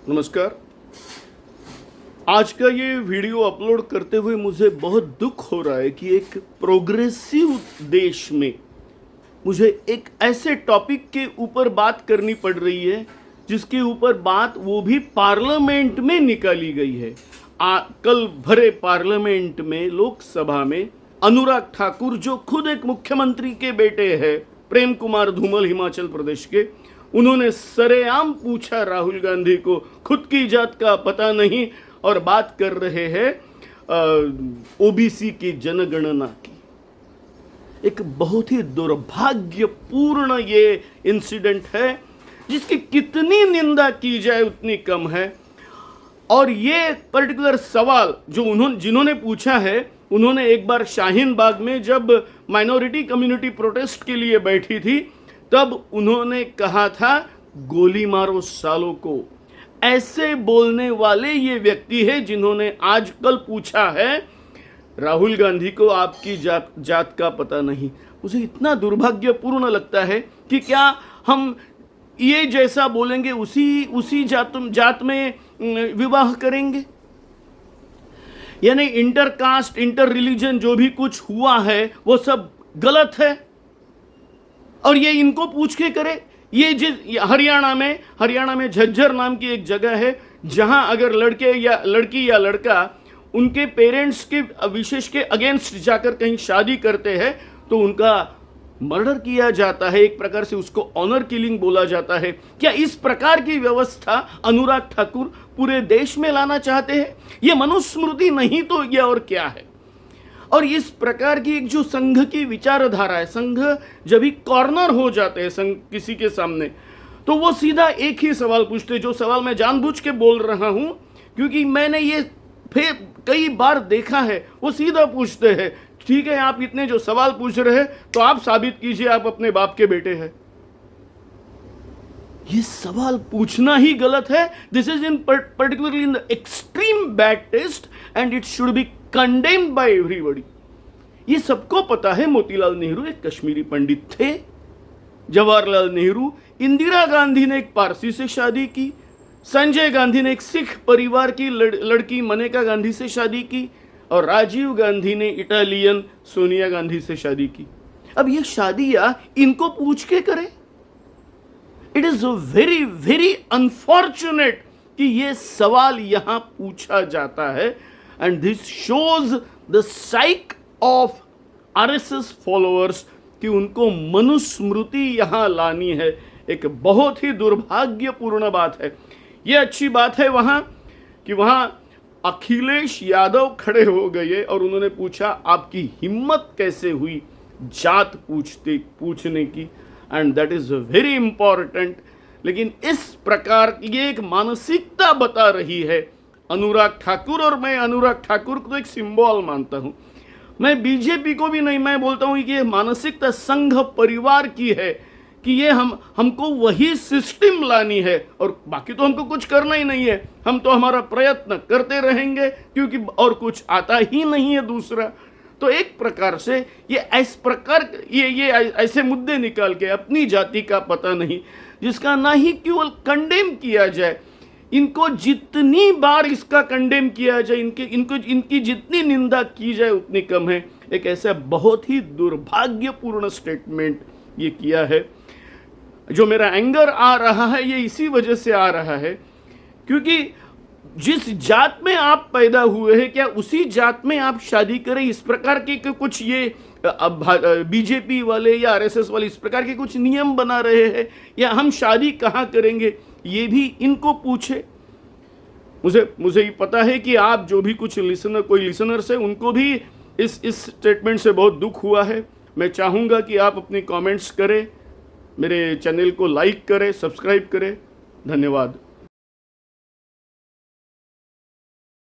नमस्कार। आज का ये वीडियो अपलोड करते हुए मुझे बहुत दुख हो रहा है कि एक प्रोग्रेसिव देश में मुझे एक ऐसे टॉपिक के ऊपर बात करनी पड़ रही है जिसके ऊपर बात वो भी पार्लियामेंट में निकाली गई है। कल भरे पार्लियामेंट में, लोकसभा में, अनुराग ठाकुर जो खुद एक मुख्यमंत्री के बेटे हैं, प्रेम कुमार धूमल हिमाचल प्रदेश के, उन्होंने सरेआम पूछा राहुल गांधी को, खुद की जात का पता नहीं, और बात कर रहे हैं ओबीसी की जनगणना की। एक बहुत ही दुर्भाग्यपूर्ण ये इंसिडेंट है जिसकी कितनी निंदा की जाए उतनी कम है। और ये पर्टिकुलर सवाल जो जिन्होंने पूछा है, उन्होंने एक बार शाहीन बाग में जब माइनॉरिटी कम्युनिटी प्रोटेस्ट के लिए बैठी थी तब उन्होंने कहा था, गोली मारो सालों को। ऐसे बोलने वाले ये व्यक्ति है जिन्होंने आज कल पूछा है राहुल गांधी को, आपकी जात का पता नहीं। मुझे इतना दुर्भाग्यपूर्ण लगता है कि क्या हम ये जैसा बोलेंगे उसी जात में विवाह करेंगे? यानी इंटरकास्ट, इंटर रिलीजन जो भी कुछ हुआ है वो सब गलत है और ये इनको पूछ के करे। ये हरियाणा में झज्जर नाम की एक जगह है जहां अगर लड़की या लड़का उनके पेरेंट्स के विशेष के अगेंस्ट जाकर कहीं शादी करते हैं तो उनका मर्डर किया जाता है। एक प्रकार से उसको ऑनर किलिंग बोला जाता है। क्या इस प्रकार की व्यवस्था अनुराग ठाकुर पूरे देश में लाना चाहते हैं? ये मनुस्मृति नहीं तो ये और क्या है? और इस प्रकार की एक जो संघ की विचारधारा है, संघ जब भी कॉर्नर हो जाते हैं संघ किसी के सामने, तो वो सीधा एक ही सवाल पूछते हैं, जो सवाल मैं जानबूझ के बोल रहा हूं क्योंकि मैंने ये फिर कई बार देखा है। वो सीधा पूछते हैं, ठीक है आप इतने जो सवाल पूछ रहे हैं तो आप साबित कीजिए आप अपने बाप के बेटे हैं। ये सवाल पूछना ही गलत है। This is in particularly in the extreme bad taste and it should be condemned by everybody. ये सबको पता है, मोतीलाल नेहरू एक कश्मीरी पंडित थे, जवाहरलाल नेहरू, इंदिरा गांधी ने एक पारसी से शादी की, संजय गांधी ने एक सिख परिवार की लड़की मनेका गांधी से शादी की, और राजीव गांधी ने इटालियन सोनिया गांधी से शादी की। अब ये शादियां इनको पूछ के करें? It is very very unfortunate कि ये सवाल यहां पूछा जाता है। And this shows the psych of RSS followers कि उनको मनुस्मृति यहां लानी है। एक बहुत ही दुर्भाग्यपूर्ण बात है। यह अच्छी बात है कि वहां अखिलेश यादव खड़े हो गए और उन्होंने पूछा, आपकी हिम्मत कैसे हुई जात पूछने की? And that is very important. लेकिन इस प्रकार ये एक मानसिकता बता रही है अनुराग ठाकुर, और मैं अनुराग ठाकुर को एक सिंबल मानता हूं। मैं बीजेपी को भी नहीं, मैं बोलता हूं कि ये मानसिकता संघ परिवार की है कि ये हमको वही सिस्टम लानी है और बाकी तो हमको कुछ करना ही नहीं है। हम तो हमारा प्रयत्न करते रहेंगे क्योंकि और कुछ आता ही नहीं है दूसरा। तो एक प्रकार से ये ऐसे मुद्दे निकाल के अपनी जाति का पता नहीं, जिसका ना ही केवल कंडेम किया जाए, इनको जितनी बार इसका कंडेम किया जाए, इनकी जितनी निंदा की जाए उतनी कम है। एक ऐसा बहुत ही दुर्भाग्यपूर्ण स्टेटमेंट ये किया है। जो मेरा एंगर आ रहा है ये इसी वजह से आ रहा है क्योंकि जिस जात में आप पैदा हुए हैं, क्या उसी जात में आप शादी करें? इस प्रकार के कुछ ये बीजेपी वाले या आरएसएस वाले इस प्रकार के कुछ नियम बना रहे हैं, या हम शादी कहाँ करेंगे ये भी इनको पूछे। मुझे पता है कि आप जो भी कोई लिसनर्स है उनको भी इस स्टेटमेंट से बहुत दुख हुआ है। मैं चाहूँगा कि आप अपने कमेंट्स करें, मेरे चैनल को लाइक करें, सब्सक्राइब करें। धन्यवाद।